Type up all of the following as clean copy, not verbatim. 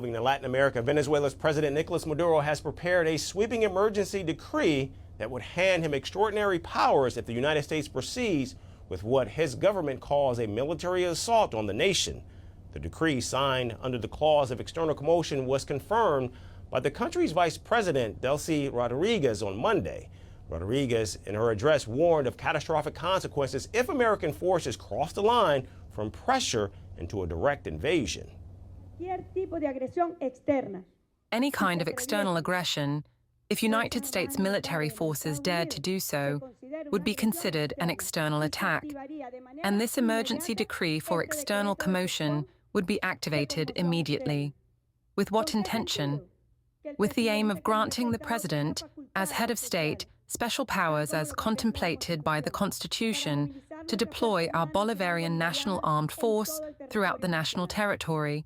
Moving to Latin America, Venezuela's President Nicolás Maduro has prepared a sweeping emergency decree that would hand him extraordinary powers if the United States proceeds with what his government calls a military assault on the nation. The decree, signed under the clause of external commotion, was confirmed by the country's Vice President, Delcy Rodriguez, on Monday. Rodriguez, in her address, warned of catastrophic consequences if American forces cross the line from pressure into a direct invasion. Any kind of external aggression, if United States military forces dared to do so, would be considered an external attack, and this emergency decree for external commotion would be activated immediately. With what intention? With the aim of granting the President, as head of state, special powers as contemplated by the Constitution to deploy our Bolivarian National Armed Force throughout the national territory,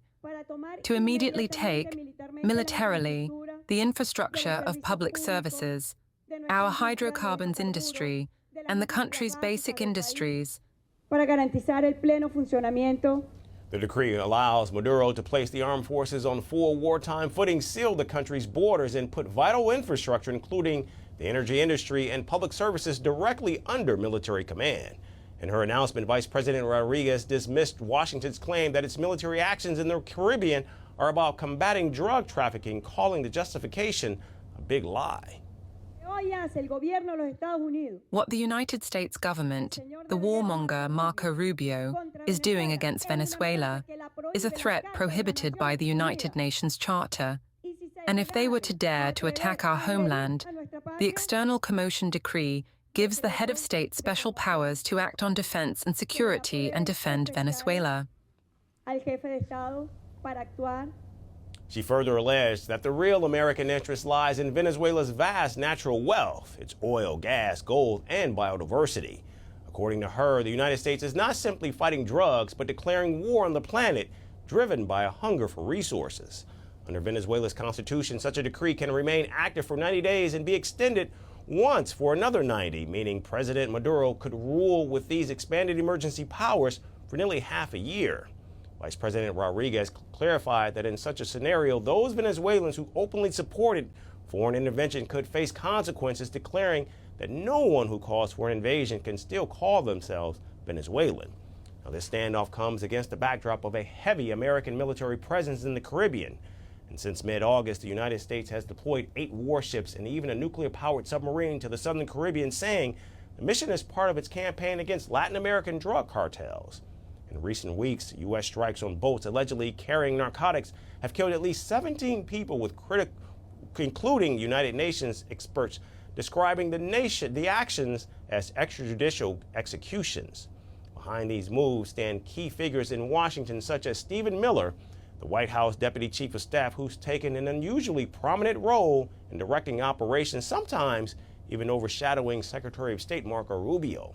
to immediately take, militarily, the infrastructure of public services, our hydrocarbons industry, and the country's basic industries. The decree allows Maduro to place the armed forces on full wartime footing, seal the country's borders, and put vital infrastructure, including the energy industry and public services, directly under military command. In her announcement, Vice President Rodriguez dismissed Washington's claim that its military actions in the Caribbean are about combating drug trafficking, calling the justification a big lie. What the United States government, the warmonger Marco Rubio, is doing against Venezuela is a threat prohibited by the United Nations Charter. And if they were to dare to attack our homeland, the external commotion decree gives the head of state special powers to act on defense and security and defend Venezuela. She further alleged that the real American interest lies in Venezuela's vast natural wealth, its oil, gas, gold, and biodiversity. According to her, the United States is not simply fighting drugs, but declaring war on the planet, driven by a hunger for resources. Under Venezuela's constitution, such a decree can remain active for 90 days and be extended once for another 90, meaning President Maduro could rule with these expanded emergency powers for nearly half a year. Vice President Rodriguez clarified that in such a scenario, those Venezuelans who openly supported foreign intervention could face consequences, declaring that no one who calls for an invasion can still call themselves Venezuelan. Now, this standoff comes against the backdrop of a heavy American military presence in the Caribbean. And since mid-August, the United States has deployed 8 warships and even a nuclear-powered submarine to the Southern Caribbean, saying the mission is part of its campaign against Latin American drug cartels. In recent weeks, U.S. strikes on boats allegedly carrying narcotics have killed at least 17 people, with including United Nations experts describing the actions as extrajudicial executions. Behind these moves stand key figures in Washington, such as Stephen Miller, the White House Deputy Chief of Staff, who's taken an unusually prominent role in directing operations, sometimes even overshadowing Secretary of State Marco Rubio.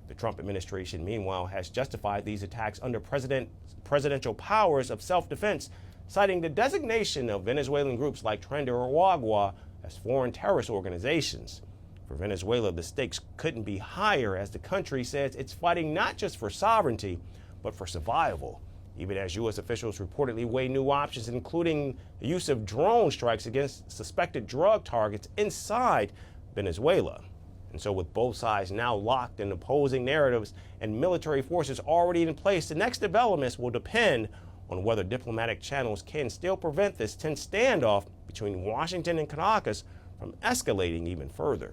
The Trump administration, meanwhile, has justified these attacks under presidential powers of self-defense, citing the designation of Venezuelan groups like Tren as foreign terrorist organizations. For Venezuela, the stakes couldn't be higher, as the country says it's fighting not just for sovereignty, but for survival, even as U.S. officials reportedly weigh new options, including the use of drone strikes against suspected drug targets inside Venezuela. And so, with both sides now locked in opposing narratives and military forces already in place, the next developments will depend on whether diplomatic channels can still prevent this tense standoff between Washington and Caracas from escalating even further.